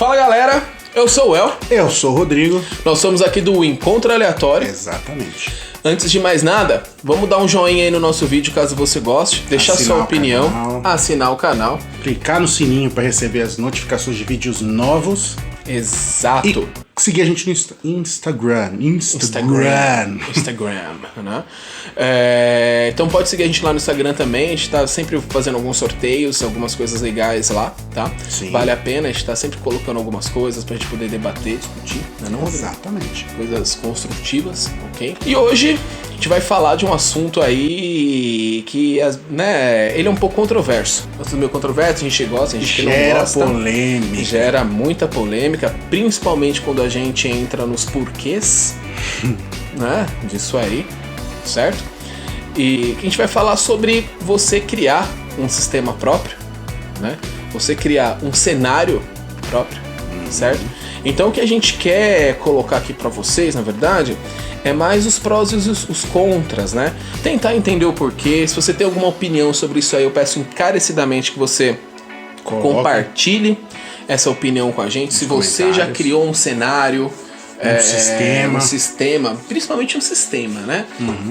Fala galera, eu sou o El. Eu sou o Rodrigo. Nós somos aqui do Encontro Aleatório. Exatamente. Antes de mais nada, vamos dar um joinha aí no nosso vídeo caso você goste, deixar Assinar sua opinião, canal. assinar o canal. Clicar no sininho para receber as notificações de vídeos novos. Exato. E seguir a gente no Instagram, né? Então pode seguir a gente lá no Instagram também. A gente tá sempre fazendo alguns sorteios, algumas coisas legais lá, tá? Sim. Vale a pena, a gente tá sempre colocando algumas coisas pra gente poder debater, discutir, né, não? Exatamente. Coisas construtivas, ok? E hoje a gente vai falar de um assunto aí que, né, ele é um pouco controverso. Assunto meio controverso, a gente gosta, a gente não gosta. Polêmica. Gera muita polêmica, principalmente quando a gente entra nos porquês, né, disso aí, certo? E a gente vai falar sobre você criar um sistema próprio, né? Você criar um cenário próprio, certo? Então o que a gente quer colocar aqui pra vocês, na verdade, é mais os prós e os contras, né? Tentar entender o porquê. Se você tem alguma opinião sobre isso aí, eu peço encarecidamente que você compartilhe essa opinião com a gente. Se você já criou um cenário, um sistema, principalmente um sistema, né?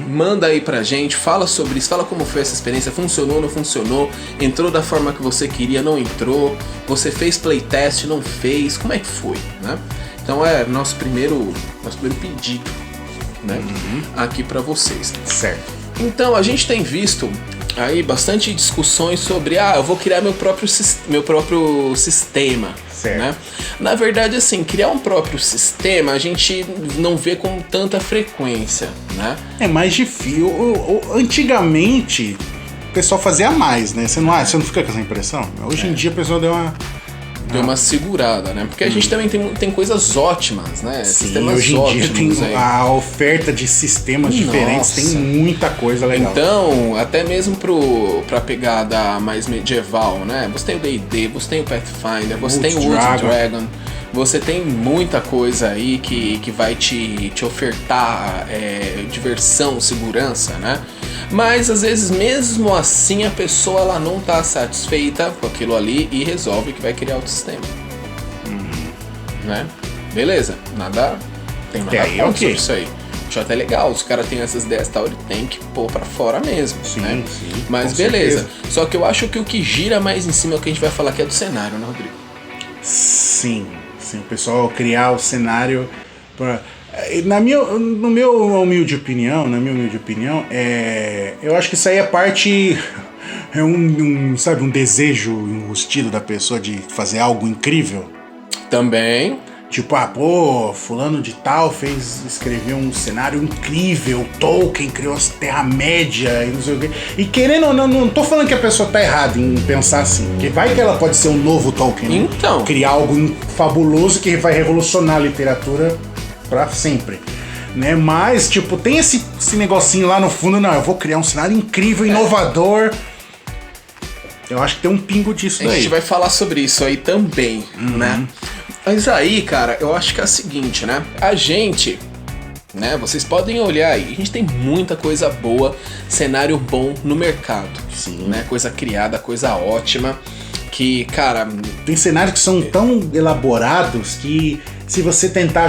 Manda aí pra gente, fala sobre isso, fala como foi essa experiência, funcionou, não funcionou, entrou da forma que você queria, não entrou, você fez playtest, não fez, como é que foi, né? Então é nosso primeiro pedido, né? Aqui pra vocês. Certo. Então a gente tem visto aí bastante discussões sobre eu vou criar meu próprio sistema, certo, né? Na verdade, assim, criar um próprio sistema a gente não vê com tanta frequência, né? É mais difícil. Antigamente o pessoal fazia mais, né? Você não fica com essa impressão? Hoje em dia o pessoal deu uma segurada, né? Porque a gente também tem coisas ótimas, né? Sim, sistemas hoje em dia ótimos tem aí. a oferta de sistemas diferentes, tem muita coisa legal. Então, até mesmo pra pegada mais medieval, né? Você tem o D&D, você tem o Pathfinder, você tem o Wood Dragon, você tem muita coisa aí que vai te ofertar diversão, segurança, né? Mas às vezes mesmo assim a pessoa ela não tá satisfeita com aquilo ali e resolve que vai criar outro sistema, né? Beleza, tem nada contra isso aí. Acho até legal, os caras têm essas ideias e tal, ele tem que pôr pra fora mesmo, sim, né? Sim, mas beleza, só que eu acho que o que gira mais em cima é o que a gente vai falar, que é do cenário, né, Rodrigo? Sim, o pessoal criar o cenário pra... Na minha humilde opinião, eu acho que isso aí é parte, sabe, um desejo enrustido da pessoa de fazer algo incrível. Também. Tipo, fulano de tal escreveu um cenário incrível, Tolkien criou a Terra-média e não sei o quê. E querendo ou não tô falando que a pessoa tá errada em pensar assim, porque vai que ela pode ser um novo Tolkien, né? Então. Criar algo fabuloso que vai revolucionar a literatura pra sempre, né? Mas, tipo, tem esse negocinho lá no fundo, não, eu vou criar um cenário incrível, inovador. Eu acho que tem um pingo disso daí. A gente vai falar sobre isso aí também, né? Mas aí, cara, eu acho que é o seguinte, né? A gente, né? Vocês podem olhar aí, a gente tem muita coisa boa, cenário bom no mercado. Sim. Né? Coisa criada, coisa ótima, que, cara... Tem cenários que são tão elaborados que se você tentar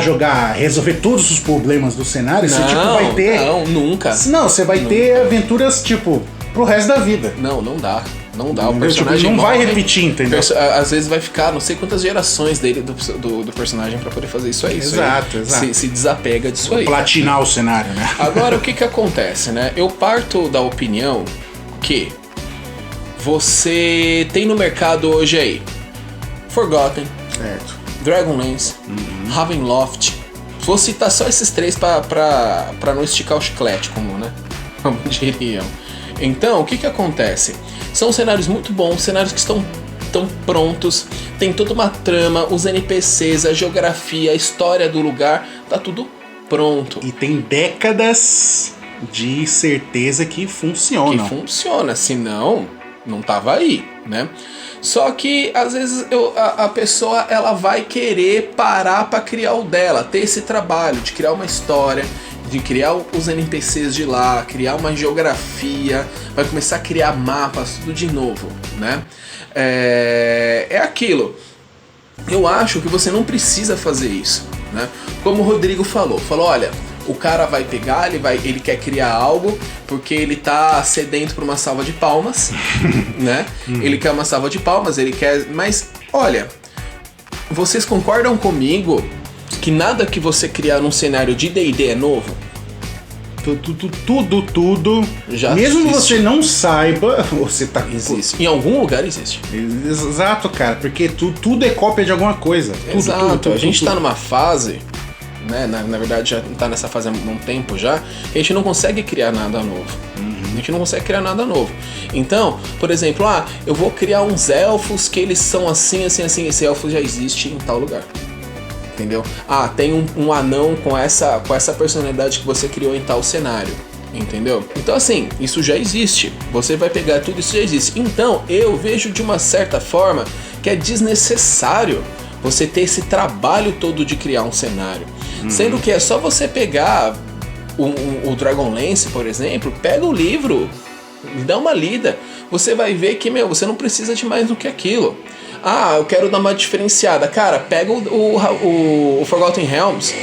resolver todos os problemas do cenário, você tipo, vai ter... Não, nunca. Não, você vai ter aventuras, tipo, pro resto da vida. Não dá. Não dá, o personagem não vai repetir, entendeu? Às vezes vai ficar não sei quantas gerações dele do personagem pra poder fazer isso aí. Exato. Se desapega disso aí. Platinar o cenário, né? Agora, o que acontece, né? Eu parto da opinião que você tem no mercado hoje aí Forgotten, Certo. Dragonlance, Ravenloft. Vou citar só esses três pra não esticar o chiclete, como diriam. Então, o que acontece? São cenários muito bons, cenários que estão prontos, tem toda uma trama, os NPCs, a geografia, a história do lugar, tá tudo pronto. E tem décadas de certeza que funciona. Senão não tava aí, né? Só que às vezes a pessoa ela vai querer parar para criar o dela, ter esse trabalho de criar uma história, de criar os NPCs de lá, criar uma geografia, vai começar a criar mapas, tudo de novo, né? É aquilo. eu acho que você não precisa fazer isso, né? Como o Rodrigo falou, olha, o cara vai pegar, ele quer criar algo porque ele tá sedento por uma salva de palmas, né? Ele quer uma salva de palmas, mas olha, vocês concordam comigo que nada que você criar num cenário de D&D é novo? Tudo. Já mesmo existe. você não saiba, você tá... Existe. Em algum lugar existe. Exato, cara, porque tudo é cópia de alguma coisa. Exato. A gente tá numa fase, né, na verdade já tá nessa fase há um tempo já, que a gente não consegue criar nada novo. A gente não consegue criar nada novo. Então, por exemplo, eu vou criar uns elfos que eles são assim. Esse elfo já existe em tal lugar. Entendeu? Tem um anão com essa personalidade que você criou em tal cenário. Entendeu? Então assim, isso já existe. Você vai pegar tudo, isso já existe. Então, eu vejo de uma certa forma que é desnecessário você ter esse trabalho todo de criar um cenário. Sendo que é só você pegar o Dragonlance, por exemplo, pega o livro, dá uma lida. Você vai ver que, você não precisa de mais do que aquilo. Eu quero dar uma diferenciada. Cara, pega o Forgotten Realms.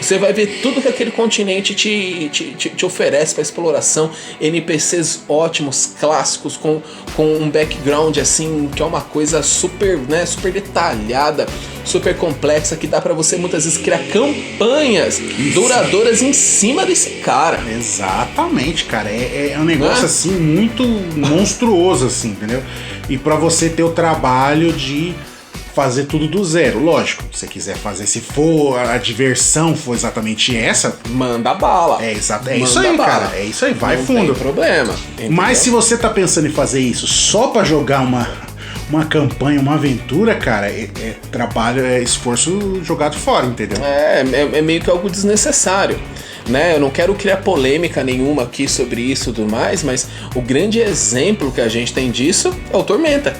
Você vai ver tudo que aquele continente te oferece para exploração. NPCs ótimos, clássicos, com um background assim, que é uma coisa super, né, super detalhada, super complexa, que dá para você muitas vezes criar campanhas duradouras em cima desse cara. Exatamente, cara. É um negócio assim muito monstruoso, assim, entendeu? E para você ter o trabalho de fazer tudo do zero. Lógico, se você quiser fazer, se for a diversão for exatamente essa, manda bala. É isso aí, cara. É isso aí, vai não fundo. Não tem problema. Entendeu? Mas se você tá pensando em fazer isso só pra jogar uma campanha, uma aventura, cara, trabalho, é esforço jogado fora, entendeu? É meio que algo desnecessário. Né? Eu não quero criar polêmica nenhuma aqui sobre isso e tudo mais, mas o grande exemplo que a gente tem disso é o Tormenta,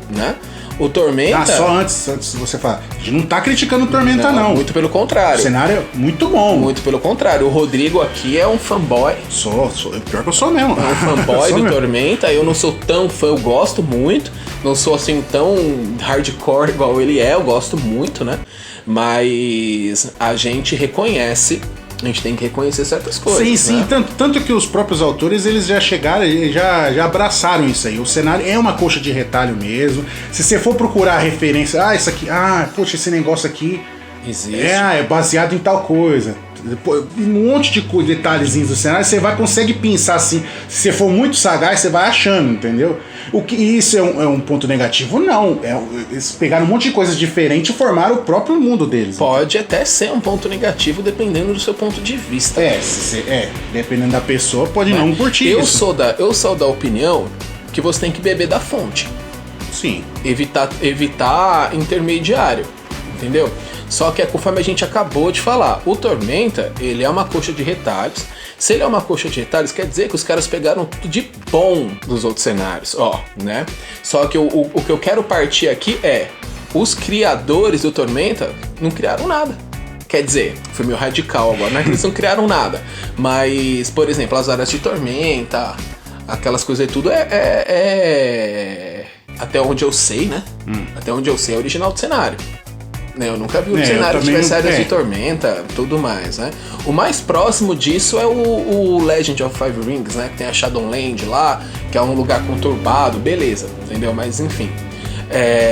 né? O Tormenta... só antes de você falar, a gente não tá criticando o Tormenta, não. Muito pelo contrário. O cenário é muito bom. Muito pelo contrário. O Rodrigo aqui é um fanboy. Sou. Pior que eu sou mesmo. É um fanboy do Tormenta. Eu não sou tão fã, eu gosto muito. Não sou assim tão hardcore igual ele é, eu gosto muito, né? Mas a gente reconhece... A gente tem que reconhecer certas coisas. Sim, né? tanto que os próprios autores eles já chegaram, já abraçaram isso aí. O cenário é uma coxa de retalho mesmo. Se você for procurar a referência, isso aqui, poxa, esse negócio aqui existe. É baseado em tal coisa. Um monte de detalhezinhos do cenário, você consegue pensar assim. Se você for muito sagaz, você vai achando, entendeu? O que isso é um ponto negativo? Não. Eles pegaram um monte de coisas diferentes e formaram o próprio mundo deles. Pode até ser um ponto negativo dependendo do seu ponto de vista. Dependendo da pessoa, pode não curtir isso. Eu sou da opinião que você tem que beber da fonte. Sim. Evitar intermediário, entendeu? Só que conforme a gente acabou de falar, o Tormenta, ele é uma coxa de retalhos. Se ele é uma coxa de retalhos, quer dizer que os caras pegaram tudo de bom dos outros cenários, né? Só que o que eu quero partir aqui os criadores do Tormenta não criaram nada. Quer dizer, foi meio radical agora, não é que eles não criaram nada, mas, por exemplo, as áreas de Tormenta, aquelas coisas e tudo até onde eu sei, né? Até onde eu sei é original do cenário. Eu nunca vi o cenário que tivesse áreas de Tormenta, tudo mais, né? O mais próximo disso é o Legend of Five Rings, né? Que tem a Shadowland lá, que é um lugar conturbado, beleza, entendeu? Mas enfim.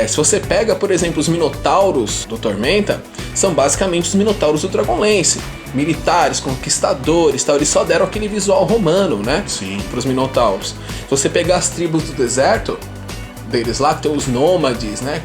Se você pega, por exemplo, os Minotauros do Tormenta, são basicamente os Minotauros do Dragonlance. Militares, conquistadores, tal. Eles só deram aquele visual romano, né? Sim. Para os Minotauros. Se você pegar as tribos do deserto deles lá, que tem os nômades, né?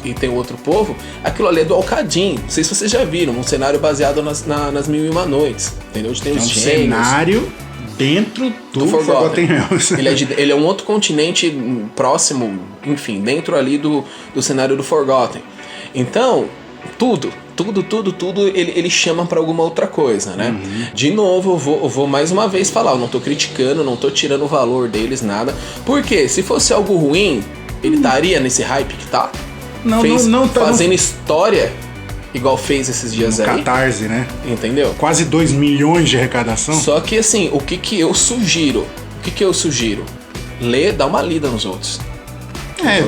E tem outro povo, aquilo ali é do Alcadim. Não sei se vocês já viram, um cenário baseado nas Mil e Uma Noites, entendeu? Onde tem os gênios. Cenário dentro do Forgotten Realms. Ele é um outro continente próximo, enfim, dentro ali do cenário do Forgotten. Então, tudo ele chama pra alguma outra coisa, né? De novo, eu vou mais uma vez falar, eu não tô criticando, não tô tirando o valor deles, nada. Porque se fosse algo ruim, ele estaria nesse hype que tá? Não tá fazendo história igual fez esses dias no aí. Catarse, né? Entendeu? Quase 2 milhões de arrecadação. Só que assim, o que eu sugiro? Dá uma lida nos outros.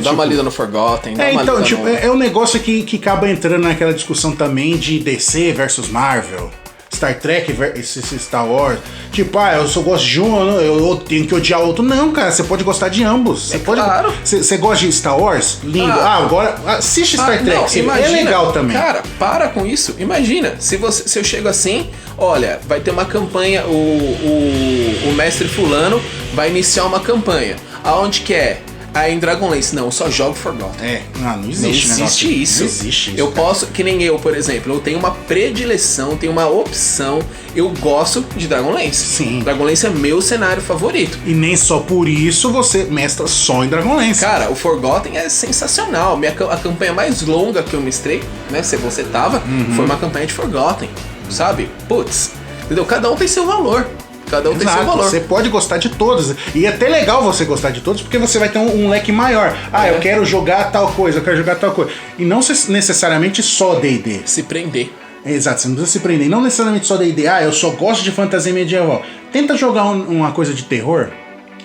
Dá uma lida no Forgotten, dá uma então, lida tipo, no... é um negócio que acaba entrando naquela discussão também de DC versus Marvel, Star Trek versus Star Wars. Tipo, eu só gosto de um, eu tenho que odiar o outro. Não, cara, você pode gostar de ambos. Claro. Você gosta de Star Wars? Lindo. Agora assiste Star Trek. Não, imagina, é legal também. Cara, para com isso. Imagina, se eu chego assim, olha, vai ter uma campanha, o mestre fulano vai iniciar uma campanha. Aonde que é? Em Dragonlance, não, eu só jogo Forgotten. Não existe isso. Não existe isso. Eu posso, que nem eu, por exemplo, eu tenho uma predileção, tenho uma opção, eu gosto de Dragonlance. Sim. Dragonlance é meu cenário favorito. E nem só por isso você mestra só em Dragonlance. Cara, o Forgotten é sensacional. A campanha mais longa que eu mestrei, né, se você tava, foi uma campanha de Forgotten, sabe? Putz, entendeu? Cada um tem seu valor. Cada um tem seu valor. Você pode gostar de todos. E é até legal você gostar de todos, porque você vai ter um leque maior. Eu quero jogar tal coisa, eu quero jogar tal coisa. E não necessariamente só D&D. Se prender. Exato, você não precisa se prender. Não necessariamente só D&D. Eu só gosto de fantasia medieval. Tenta jogar uma coisa de terror,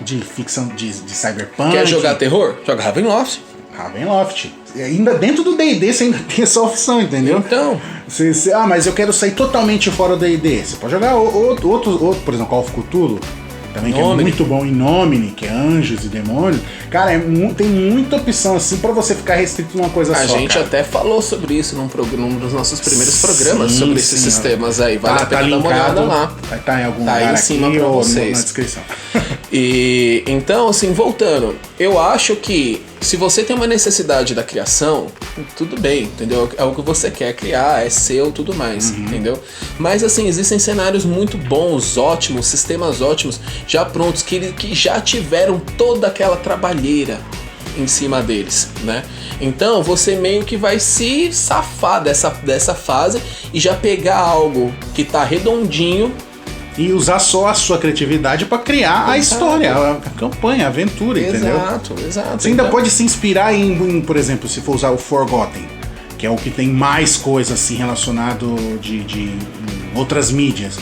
de ficção, de cyberpunk. Quer jogar terror? Joga Ravenloft. Ravenloft. Ainda dentro do D&D você ainda tem essa opção, entendeu? Então. Mas eu quero sair totalmente fora do D&D. Você pode jogar outro, por exemplo, Call of Cthulhu, também que é muito bom, Inomine, que é anjos e demônios. Cara, tem muita opção assim pra você ficar restrito numa coisa só. A gente até falou sobre isso num dos nossos primeiros programas, sobre esses sistemas aí. Vale a pena dar uma olhada lá. Vai estar em algum lugar aí em cima aqui pra ou vocês. na descrição. E então, assim, voltando, eu acho que se você tem uma necessidade da criação, tudo bem, entendeu? É o que você quer criar, é seu, tudo mais, entendeu? Mas assim, existem cenários muito bons, ótimos, sistemas ótimos, já prontos, que já tiveram toda aquela trabalheira em cima deles, né? Então você meio que vai se safar dessa fase e já pegar algo que tá redondinho e usar só a sua criatividade para criar a história, a campanha, a aventura, entendeu? Exato. Você ainda pode se inspirar em, por exemplo, se for usar o Forgotten, que é o que tem mais coisa assim relacionado de outras mídias.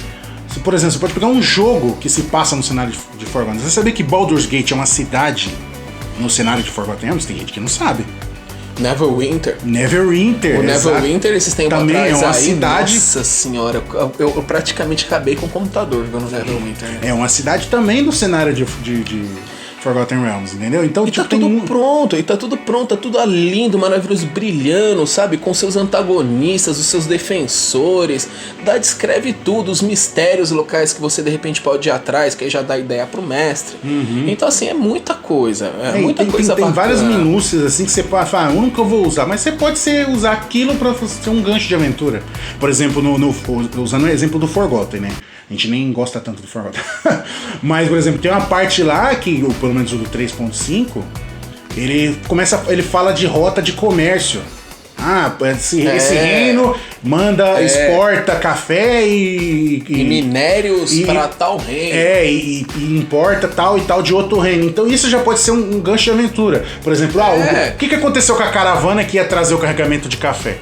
Por exemplo, você pode pegar um jogo que se passa no cenário de Forgotten. Você sabia que Baldur's Gate é uma cidade no cenário de Forgotten Realms? Tem gente que não sabe. Neverwinter. O Neverwinter, esses tempos também atrás é uma aí, cidade. Nossa senhora, eu praticamente acabei com o computador jogando Neverwinter. É uma cidade também do cenário de Forgotten Realms, entendeu? Então, e tá tudo pronto, tá tudo lindo, maravilhoso, brilhando, sabe? Com seus antagonistas, os seus defensores, descreve tudo, os mistérios locais que você de repente pode ir atrás, que aí já dá ideia pro mestre. Então, assim, é muita coisa, muita coisa tem várias minúcias, assim, que você pode falar, eu nunca vou usar, mas você pode usar aquilo pra ser um gancho de aventura. Por exemplo, usando o exemplo do Forgotten, né? A gente nem gosta tanto do Forgotten. Mas, por exemplo, tem uma parte lá que, pelo menos o do 3.5, ele fala de rota de comércio. Esse reino exporta café e minérios para tal reino. E importa tal e tal de outro reino. Então isso já pode ser um gancho de aventura. Por exemplo, o que aconteceu com a caravana que ia trazer o carregamento de café?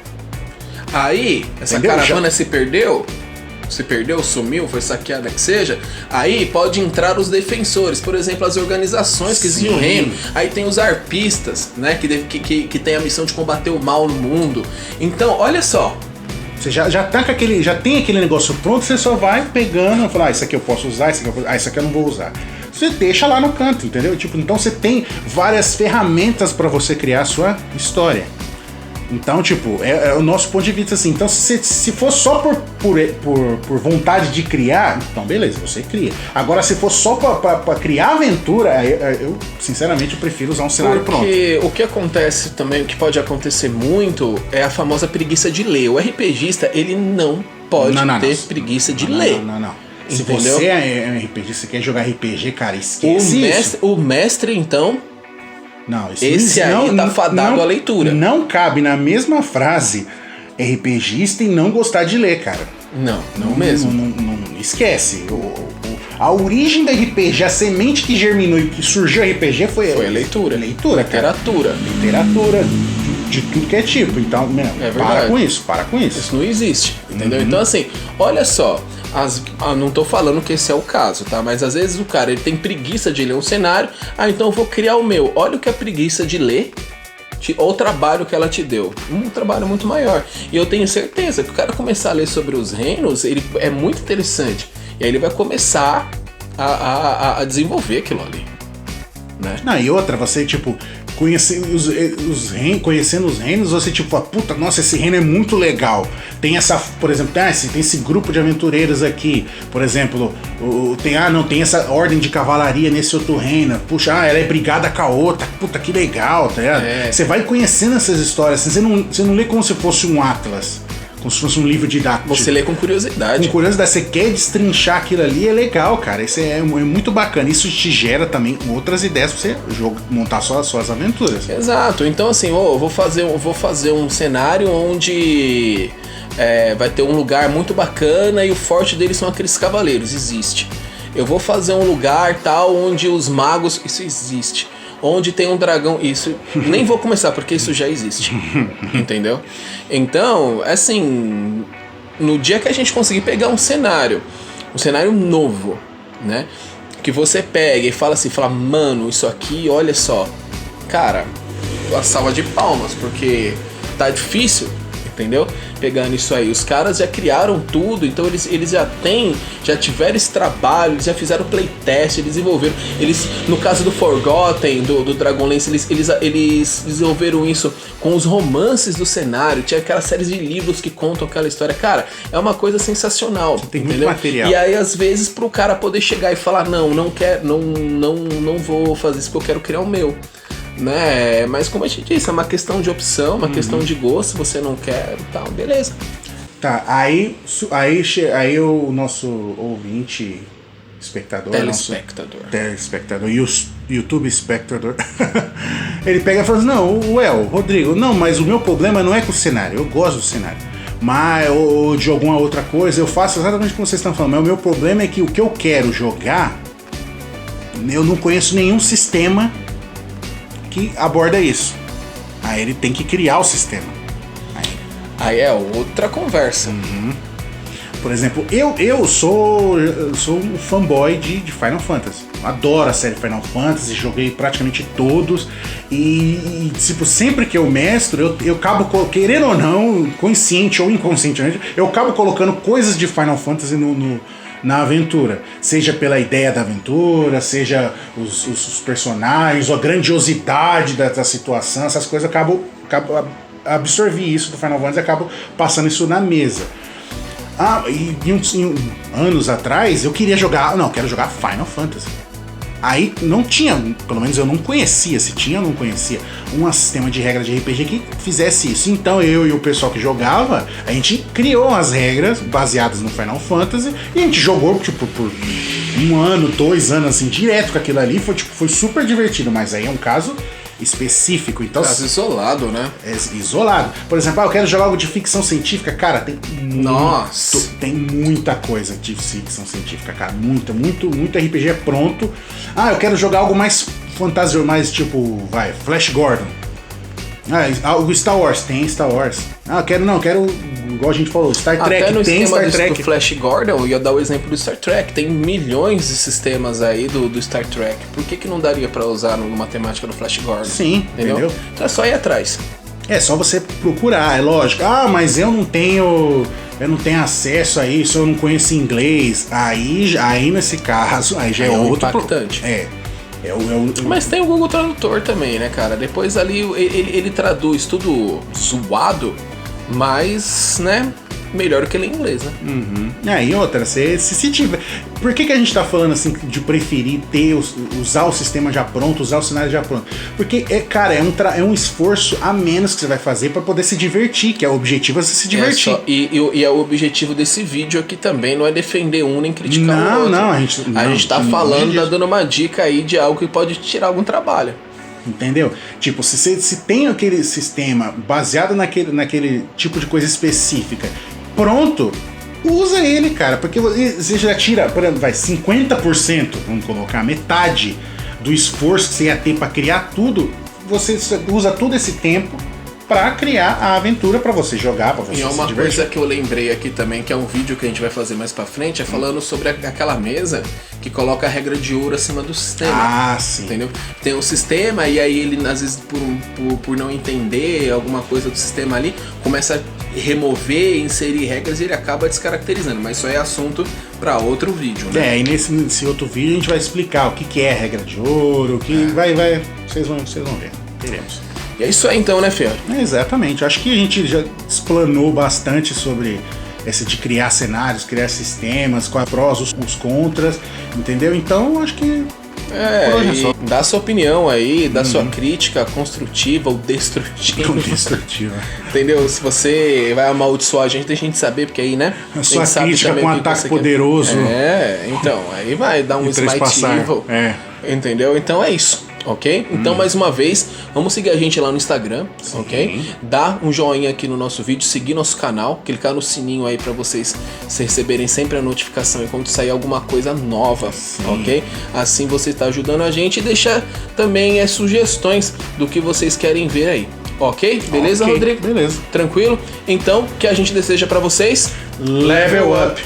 Aí, essa caravana se perdeu, sumiu, foi saqueada, que seja, aí pode entrar os defensores, por exemplo, as organizações que exigem o reino, aí tem os arpistas, né, que tem a missão de combater o mal no mundo. Então, olha só, você já tem aquele negócio pronto, você só vai pegando e fala, isso aqui eu posso usar, isso aqui eu não vou usar. Você deixa lá no canto, entendeu? Então você tem várias ferramentas para você criar a sua história. Então, é o nosso ponto de vista assim. Então, se for só por vontade de criar, então beleza, você cria. Agora, se for só pra criar aventura, eu sinceramente prefiro usar um cenário pronto. Porque o que acontece também, o que pode acontecer muito, é a famosa preguiça de ler. O RPGista, ele não pode ter preguiça de ler. Não. Se você é um RPG, você quer jogar RPG, cara, esquece isso. O mestre, então... Não, esse aí tá fadado à leitura. Não cabe na mesma frase RPGista e não gostar de ler, cara. Não mesmo. Não esquece. A origem do RPG, a semente que germinou e que surgiu o RPG foi a leitura. Literatura. Literatura de tudo que é tipo. Então, para com isso. Isso não existe, entendeu? Então, assim, olha só. Não tô falando que esse é o caso, tá? Mas às vezes o cara ele tem preguiça de ler um cenário, então eu vou criar o meu. Olha o que é preguiça de ler, ou o trabalho que ela te deu. Um trabalho muito maior. E eu tenho certeza que o cara começar a ler sobre os reinos, ele é muito interessante. E aí ele vai começar a desenvolver aquilo ali, né? Não, e outra, você, tipo, conhecendo os reinos, você, tipo, fala, puta, nossa, esse reino é muito legal. Tem essa, por exemplo, tem esse grupo de aventureiros aqui, por exemplo, tem essa ordem de cavalaria nesse outro reino. Puxa, ela é brigada com a outra, puta, que legal, tá ligado? Você vai conhecendo essas histórias, assim, você não lê como se fosse um Atlas. Como se fosse um livro didático. Você lê com curiosidade. Com curiosidade, você quer destrinchar aquilo ali, é legal, cara. Isso é muito bacana. Isso te gera também outras ideias pra você montar suas aventuras. Exato. Então, assim, eu vou fazer um cenário onde vai ter um lugar muito bacana e o forte deles são aqueles cavaleiros. Existe. Eu vou fazer um lugar tal onde os magos. Isso existe. Onde tem um dragão, isso nem vou começar porque isso já existe, entendeu? Então, assim, no dia que a gente conseguir pegar um cenário novo, né? Que você pega e fala assim, mano, isso aqui, olha só, cara, uma salva de palmas, porque tá difícil, entendeu? Pegando isso aí, os caras já criaram tudo, então eles já tiveram esse trabalho, eles já fizeram playtest, eles desenvolveram, no caso do Forgotten, do Dragonlance, eles desenvolveram isso com os romances do cenário, tinha aquelas séries de livros que contam aquela história, cara, é uma coisa sensacional, tem entendeu? Muito material. E aí às vezes pro cara poder chegar e falar, não quero, não vou fazer isso porque eu quero criar o meu. Né? Mas como a gente disse, é uma questão de opção, uma questão de gosto, você não quer e tal, beleza. Tá, aí o nosso ouvinte, espectador, telespectador e o YouTube espectador, ele pega e fala assim, não, Rodrigo, não, mas o meu problema não é com o cenário, eu gosto do cenário, mas ou de alguma outra coisa, eu faço exatamente como vocês estão falando, mas o meu problema é que o que eu quero jogar, eu não conheço nenhum sistema que aborda isso. Aí ele tem que criar o sistema. Aí é outra conversa. Por exemplo, eu sou um fanboy de Final Fantasy. Adoro a série Final Fantasy, joguei praticamente todos. E tipo, sempre que eu mestro, eu acabo, querendo ou não, consciente ou inconscientemente, eu acabo colocando coisas de Final Fantasy na aventura, seja pela ideia da aventura, seja os personagens, a grandiosidade da situação, essas coisas, eu acabo absorvi isso do Final Fantasy e acabo passando isso na mesa. Anos atrás eu queria jogar, quero jogar Final Fantasy. Aí não tinha, pelo menos eu não conhecia, se tinha eu não conhecia, um sistema de regra de RPG que fizesse isso. Então eu e o pessoal que jogava, a gente criou as regras baseadas no Final Fantasy e a gente jogou tipo por 1 ano, 2 anos assim, direto com aquilo ali, foi super divertido, mas aí é um caso específico, então... Caso isolado, né? É isolado. Por exemplo, eu quero jogar algo de ficção científica, cara, tem muita coisa de ficção científica, cara, muito RPG pronto. Eu quero jogar algo mais fantasioso, mais tipo, Flash Gordon. O Star Wars, tem Star Wars. Quero, igual a gente falou, Star Trek, até no tem Star Trek. Do Flash Gordon, eu ia dar o exemplo do Star Trek, tem milhões de sistemas aí do Star Trek. Por que não daria pra usar numa temática do Flash Gordon? Sim, entendeu? Então é só ir atrás. É só você procurar, é lógico. Mas eu não tenho acesso a isso, eu não conheço inglês. Aí nesse caso, aí já é outro impactante. Mas tem o Google Tradutor também, né, cara? Depois ali ele traduz tudo zoado, mas, né, melhor do que ler em inglês, né? E outra, se tiver... Por que a gente tá falando assim de preferir usar o sistema já pronto, usar o cenário já pronto? Porque, é um esforço a menos que você vai fazer para poder se divertir, que é o objetivo, é você se divertir. E é o objetivo desse vídeo aqui também, não é defender um nem criticar o outro. A gente tá falando, dando uma dica aí de algo que pode tirar algum trabalho. Entendeu? Tipo, se tem aquele sistema baseado naquele tipo de coisa específica, pronto, usa ele, cara, porque você já tira, por exemplo, 50%, vamos colocar, metade do esforço que você ia ter para criar tudo, você usa todo esse tempo pra criar a aventura pra você jogar, pra você E é uma se coisa divertir. que eu lembrei aqui também, que é um vídeo que a gente vai fazer mais pra frente, é falando sobre aquela mesa que coloca a regra de ouro acima do sistema. Ah, sim. Entendeu? Tem um sistema e aí ele, às vezes, por não entender alguma coisa do sistema ali, começa a remover, inserir regras e ele acaba descaracterizando. Mas isso aí é assunto para outro vídeo, né? E nesse outro vídeo a gente vai explicar o que é a regra de ouro, o que vai, vocês vão ver. Teremos. E é isso aí então, né, Fê? Exatamente. Acho que a gente já explanou bastante sobre esse de criar cenários, criar sistemas, quais prós, os contras, entendeu? Então acho que por hoje é só. Dá sua opinião aí, dá sua crítica construtiva ou destrutiva. Destrutiva. Entendeu? Se você vai amaldiçoar a gente, deixa a gente saber, porque aí, né? A a sua gente sabe crítica também com o que ataque você poderoso. Então, aí vai dar um E Smite trespassar. Evil. É. Entendeu? Então é isso. Ok? Então, mais uma vez, vamos seguir a gente lá no Instagram, ok? Dá um joinha aqui no nosso vídeo, seguir nosso canal, clicar no sininho aí pra vocês receberem sempre a notificação enquanto sair alguma coisa nova, ok? Assim você está ajudando a gente e deixar também sugestões do que vocês querem ver aí, ok? Beleza, Ok, Rodrigo? beleza. Tranquilo? Então, o que a gente deseja pra vocês? Level up!